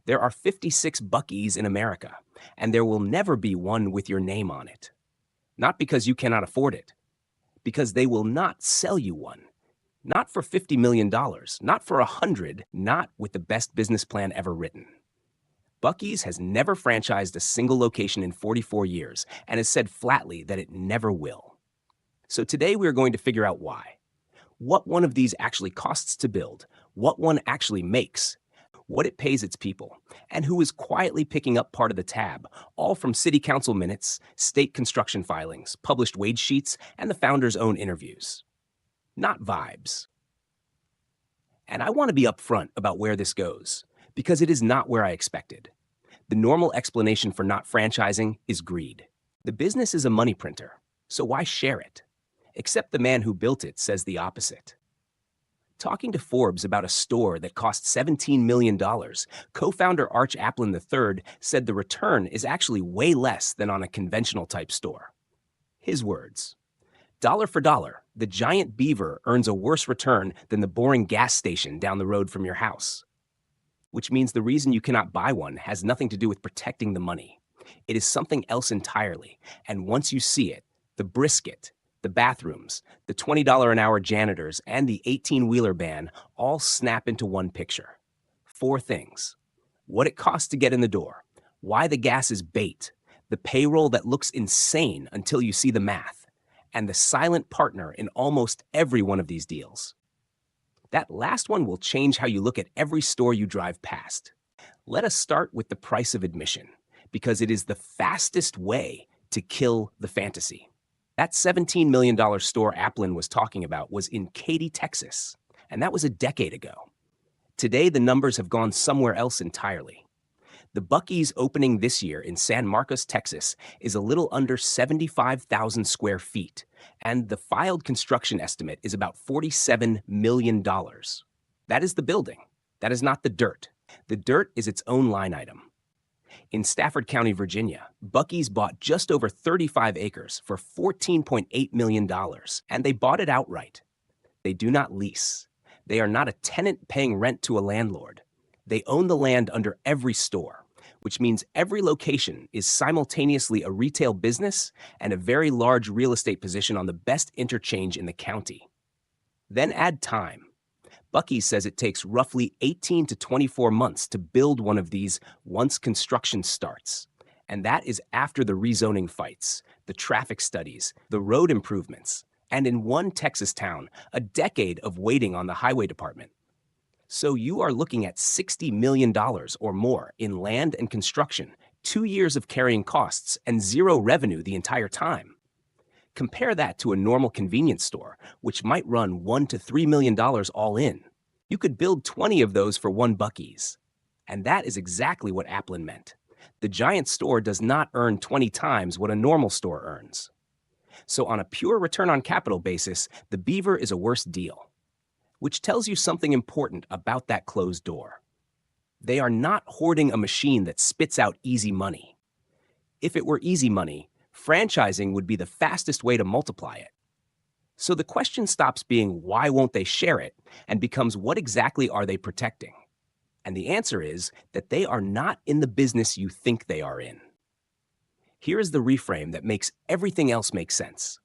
There are 56 Buc-ees in America, and there will never be one with your name on it. Not because you cannot afford it, because they will not sell you one. Not for $50 million, not for 100, not with the best business plan ever written. Buc-ee's has never franchised a single location in 44 years and has said flatly that it never will. So today we are going to figure out why. What one of these actually costs to build, what one actually makes, what it pays its people, and who is quietly picking up part of the tab, all from city council minutes, state construction filings, published wage sheets, and the founder's own interviews. Not vibes. And I want to be upfront about where this goes, because it is not where I expected. The normal explanation for not franchising is greed. The business is a money printer, so why share it? Except the man who built it says the opposite. Talking to Forbes about a store that cost $17 million, co-founder Arch Applin III said the return is actually way less than on a conventional type store. His words, "Dollar for dollar, the giant beaver earns a worse return than the boring gas station down the road from your house." Which means the reason you cannot buy one has nothing to do with protecting the money. It is something else entirely, and once you see it, the brisket, the bathrooms, the $20 an hour janitors, and the 18-wheeler ban all snap into one picture. 4 things. What it costs to get in the door, why the gas is bait, the payroll that looks insane until you see the math, and the silent partner in almost every one of these deals. That last one will change how you look at every store you drive past. Let us start with the price of admission, because it is the fastest way to kill the fantasy. That $17 million store Applin was talking about was in Katy, Texas, and that was a decade ago. Today, the numbers have gone somewhere else entirely. The Buc-ee's opening this year in San Marcos, Texas, is a little under 75,000 square feet, and the filed construction estimate is about $47 million. That is the building. That is not the dirt. The dirt is its own line item. In Stafford County, Virginia, Buc-ee's bought just over 35 acres for $14.8 million, and they bought it outright. They do not lease. They are not a tenant paying rent to a landlord. They own the land under every store, which means every location is simultaneously a retail business and a very large real estate position on the best interchange in the county. Then add time. Buc-ee says it takes roughly 18 to 24 months to build one of these once construction starts. And that is after the rezoning fights, the traffic studies, the road improvements, and in one Texas town, a decade of waiting on the highway department. So you are looking at $60 million or more in land and construction, 2 years of carrying costs, and zero revenue the entire time. Compare that to a normal convenience store, which might run $1 to $3 million all in. You could build 20 of those for one Buc-ee's. And that is exactly what Applin meant. The giant store does not earn 20 times what a normal store earns. So on a pure return on capital basis, the beaver is a worse deal. Which tells you something important about that closed door. They are not hoarding a machine that spits out easy money. If it were easy money, franchising would be the fastest way to multiply it. So the question stops being why won't they share it and becomes what exactly are they protecting? And the answer is that they are not in the business you think they are in. Here is the reframe that makes everything else make sense.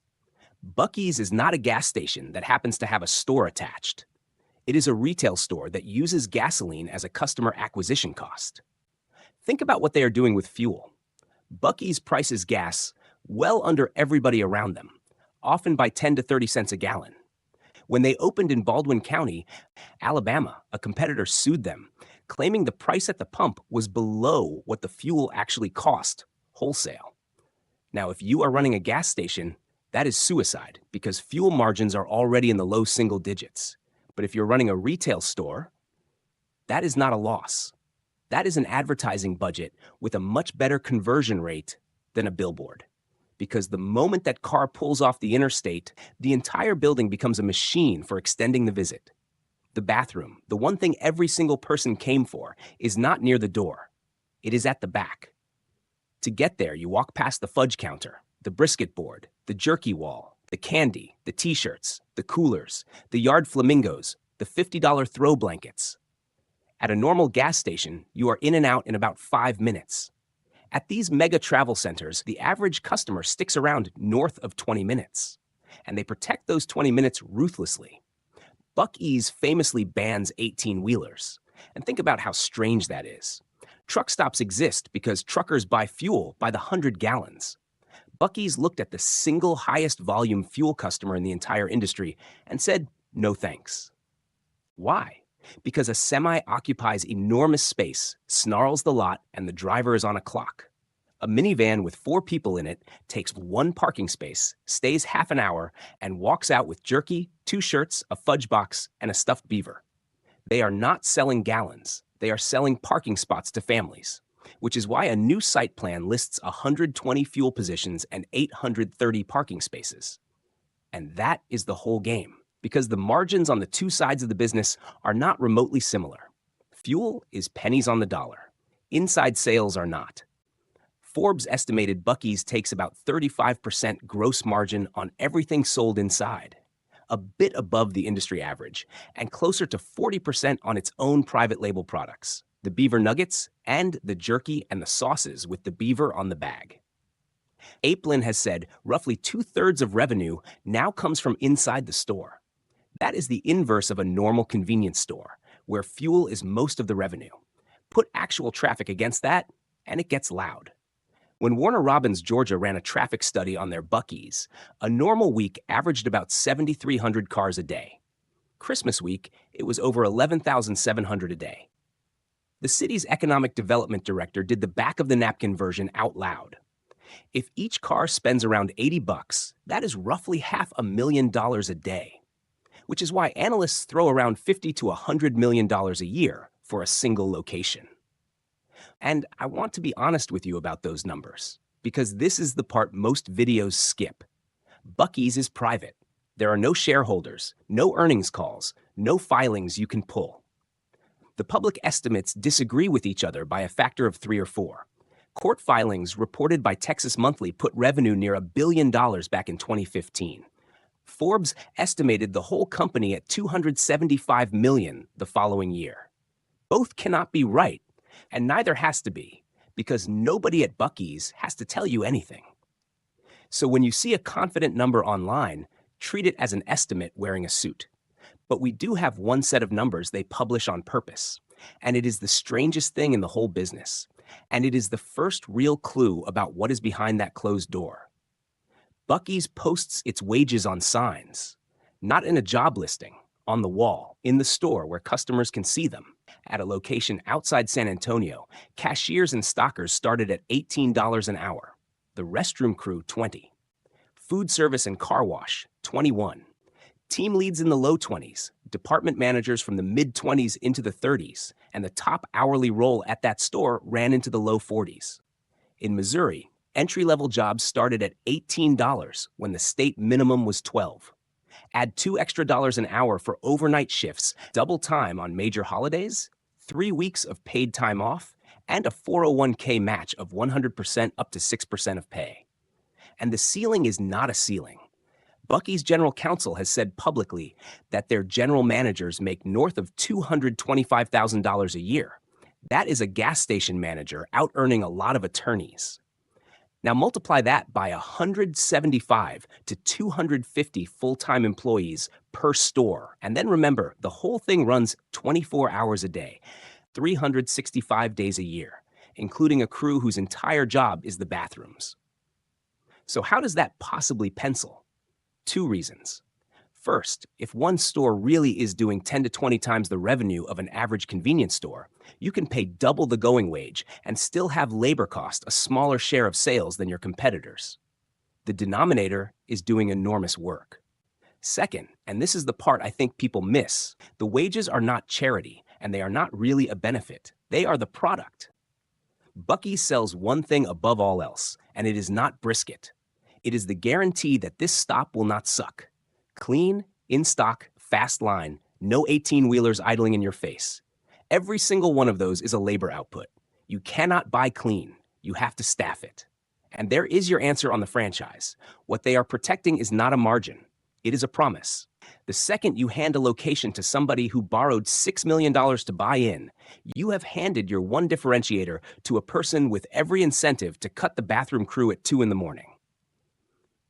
Buc-ee's is not a gas station that happens to have a store attached. It is a retail store that uses gasoline as a customer acquisition cost. Think about what they are doing with fuel. Buc-ee's prices gas well under everybody around them, often by 10 to 30 cents a gallon. When they opened in Baldwin County, Alabama, a competitor sued them, claiming the price at the pump was below what the fuel actually cost, wholesale. Now, if you are running a gas station, that is suicide because fuel margins are already in the low single digits. But if you're running a retail store, that is not a loss. That is an advertising budget with a much better conversion rate than a billboard. Because the moment that car pulls off the interstate, the entire building becomes a machine for extending the visit. The bathroom, the one thing every single person came for, is not near the door. It is at the back. To get there, you walk past the fudge counter, the brisket board, the jerky wall, the candy, the t-shirts, the coolers, the yard flamingos, the $50 throw blankets. At a normal gas station, you are in and out in about 5 minutes. At these mega travel centers, the average customer sticks around north of 20 minutes, and they protect those 20 minutes ruthlessly. Buc-ee's famously bans 18-wheelers, and think about how strange that is. Truck stops exist because truckers buy fuel by the 100 gallons. Buc-ee's looked at the single highest volume fuel customer in the entire industry and said, no thanks. Why? Because a semi occupies enormous space, snarls the lot, and the driver is on a clock. A minivan with 4 people in it takes 1 parking space, stays half an hour, and walks out with jerky, 2 shirts, a fudge box, and a stuffed beaver. They are not selling gallons. They are selling parking spots to families, which is why a new site plan lists 120 fuel positions and 830 parking spaces. And that is the whole game, because the margins on the two sides of the business are not remotely similar. Fuel is pennies on the dollar. Inside sales are not. Forbes estimated Buc-ee's takes about 35% gross margin on everything sold inside, a bit above the industry average, and closer to 40% on its own private label products, the beaver nuggets and the jerky and the sauces with the beaver on the bag. Apelin has said roughly 2/3 of revenue now comes from inside the store. That is the inverse of a normal convenience store, where fuel is most of the revenue. Put actual traffic against that, and it gets loud. When Warner Robins Georgia ran a traffic study on their Buc-ee's, a normal week averaged about 7,300 cars a day. Christmas week, it was over 11,700 a day. The city's economic development director did the back-of-the-napkin version out loud. If each car spends around $80, that is roughly $500,000 a day, which is why analysts throw around $50 to $100 million a year for a single location. And I want to be honest with you about those numbers, because this is the part most videos skip. Buc-ee's is private. There are no shareholders, no earnings calls, no filings you can pull. The public estimates disagree with each other by a factor of 3 or 4. Court filings reported by Texas Monthly put revenue near $1 billion back in 2015. Forbes estimated the whole company at $275 million the following year. Both cannot be right, and neither has to be, because nobody at Buc-ee's has to tell you anything. So when you see a confident number online, treat it as an estimate wearing a suit. But we do have one set of numbers they publish on purpose, and it is the strangest thing in the whole business, and it is the first real clue about what is behind that closed door. Buc-ee's posts its wages on signs, not in a job listing, on the wall, in the store where customers can see them. At a location outside San Antonio, cashiers and stockers started at $18 an hour, the restroom crew $20, food service and car wash $21, team leads in the low 20s, department managers from the mid-20s into the 30s, and the top hourly role at that store ran into the low 40s. In Missouri, entry-level jobs started at $18 when the state minimum was $12. Add $2 extra an hour for overnight shifts, double time on major holidays, 3 weeks of paid time off, and a 401k match of 100% up to 6% of pay. And the ceiling is not a ceiling. Buc-ee's general counsel has said publicly that their general managers make north of $225,000 a year. That is a gas station manager out-earning a lot of attorneys. Now multiply that by 175 to 250 full-time employees per store. And then remember, the whole thing runs 24 hours a day, 365 days a year, including a crew whose entire job is the bathrooms. So how does that possibly pencil? 2 reasons. First, if one store really is doing 10 to 20 times the revenue of an average convenience store, you can pay double the going wage and still have labor cost a smaller share of sales than your competitors. The denominator is doing enormous work. Second, and this is the part I think people miss, the wages are not charity and they are not really a benefit. They are the product. Buc-ee sells one thing above all else, and it is not brisket. It is the guarantee that this stop will not suck. Clean, in stock, fast line, no 18-wheelers idling in your face. Every single one of those is a labor output. You cannot buy clean. You have to staff it. And there is your answer on the franchise. What they are protecting is not a margin. It is a promise. The second you hand a location to somebody who borrowed $6 million to buy in, you have handed your one differentiator to a person with every incentive to cut the bathroom crew at 2 in the morning.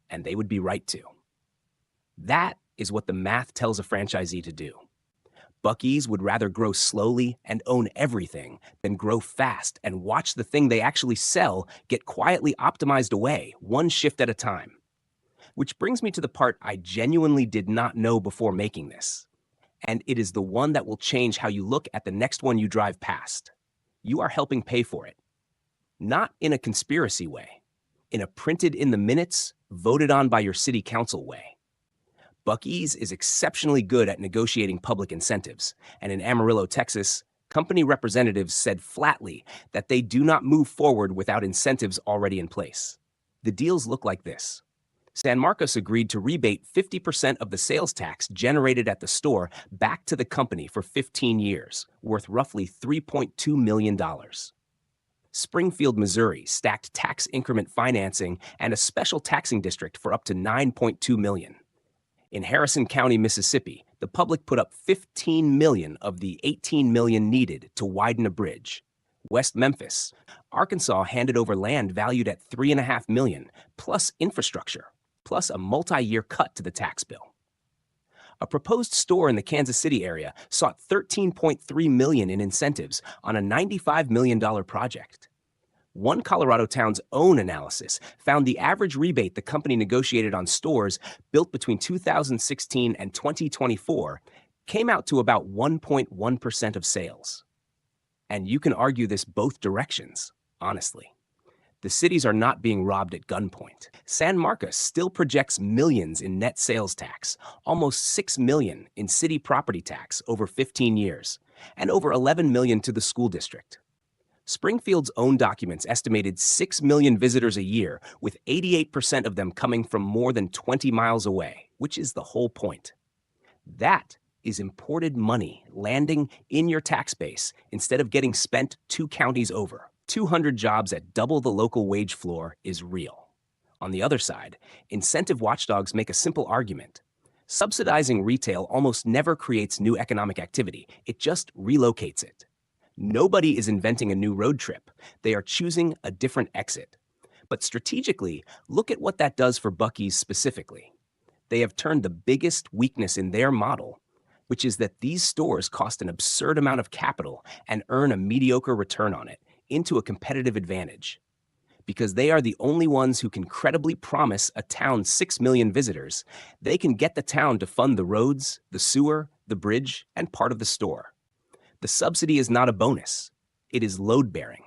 And they would be right to. That is what the math tells a franchisee to do. Buc-ee's would rather grow slowly and own everything than grow fast and watch the thing they actually sell get quietly optimized away, one shift at a time. Which brings me to the part I genuinely did not know before making this. And it is the one that will change how you look at the next one you drive past. You are helping pay for it. Not in a conspiracy way, in a printed in the minutes, voted on by your city council way. Buc-ee's is exceptionally good at negotiating public incentives, and in Amarillo, Texas, company representatives said flatly that they do not move forward without incentives already in place. The deals look like this. San Marcos agreed to rebate 50% of the sales tax generated at the store back to the company for 15 years, worth roughly $3.2 million. Springfield, Missouri stacked tax increment financing and a special taxing district for up to $9.2 million. In Harrison County, Mississippi, the public put up $15 million of the $18 million needed to widen a bridge. West Memphis, Arkansas handed over land valued at $3.5 million, plus infrastructure, plus a multi-year cut to the tax bill. A proposed store in the Kansas City area sought $13.3 million in incentives on a $95 million project. One Colorado town's own analysis found the average rebate the company negotiated on stores built between 2016 and 2024 came out to about 1.1% of sales. And you can argue this both directions, honestly. The cities are not being robbed at gunpoint. San Marcos still projects millions in net sales tax, almost $6 million in city property tax over 15 years, and over $11 million to the school district. Springfield's own documents estimated 6 million visitors a year, with 88% of them coming from more than 20 miles away, which is the whole point. That is imported money landing in your tax base instead of getting spent 2 counties over. 200 jobs at double the local wage floor is real. On the other side, incentive watchdogs make a simple argument. Subsidizing retail almost never creates new economic activity, it just relocates it. Nobody is inventing a new road trip. They are choosing a different exit. But strategically, look at what that does for Buc-ee's specifically. They have turned the biggest weakness in their model, which is that these stores cost an absurd amount of capital and earn a mediocre return on it, into a competitive advantage. Because they are the only ones who can credibly promise a town 6 million visitors, they can get the town to fund the roads, the sewer, the bridge, and part of the store. The subsidy is not a bonus. It is load-bearing.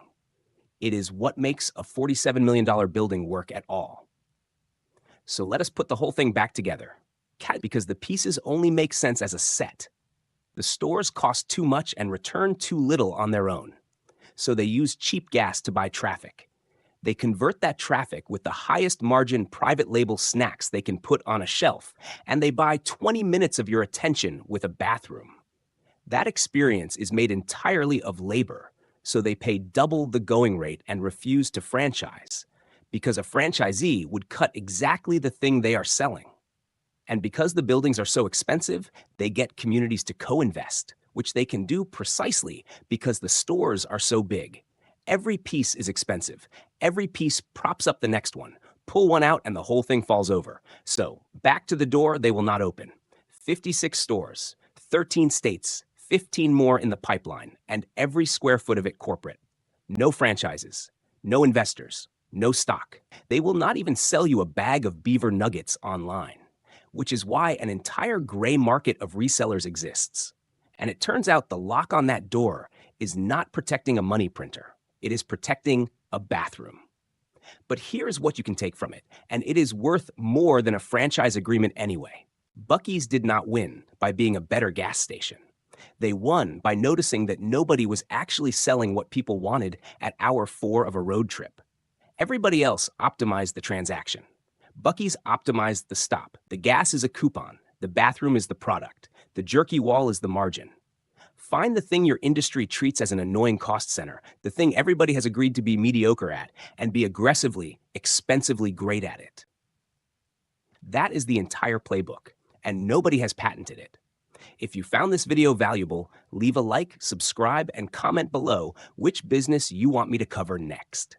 It is what makes a $47 million building work at all. So let us put the whole thing back together, because the pieces only make sense as a set. The stores cost too much and return too little on their own. So they use cheap gas to buy traffic. They convert that traffic with the highest margin private label snacks they can put on a shelf, and they buy 20 minutes of your attention with a bathroom. That experience is made entirely of labor, so they pay double the going rate and refuse to franchise, because a franchisee would cut exactly the thing they are selling. And because the buildings are so expensive, they get communities to co-invest, which they can do precisely because the stores are so big. Every piece is expensive. Every piece props up the next one. Pull one out and the whole thing falls over. So, back to the door, they will not open. 56 stores, 13 states, 15 more in the pipeline, and every square foot of it corporate. No franchises, no investors, no stock. They will not even sell you a bag of beaver nuggets online, which is why an entire gray market of resellers exists. And it turns out the lock on that door is not protecting a money printer. It is protecting a bathroom. But here's what you can take from it, and it is worth more than a franchise agreement anyway. Buc-ee's did not win by being a better gas station. They won by noticing that nobody was actually selling what people wanted at hour 4 of a road trip. Everybody else optimized the transaction. Buc-ee's optimized the stop. The gas is a coupon. The bathroom is the product. The jerky wall is the margin. Find the thing your industry treats as an annoying cost center, the thing everybody has agreed to be mediocre at, and be aggressively, expensively great at it. That is the entire playbook. and nobody has patented it. If you found this video valuable, leave a like, subscribe, and comment below which business you want me to cover next.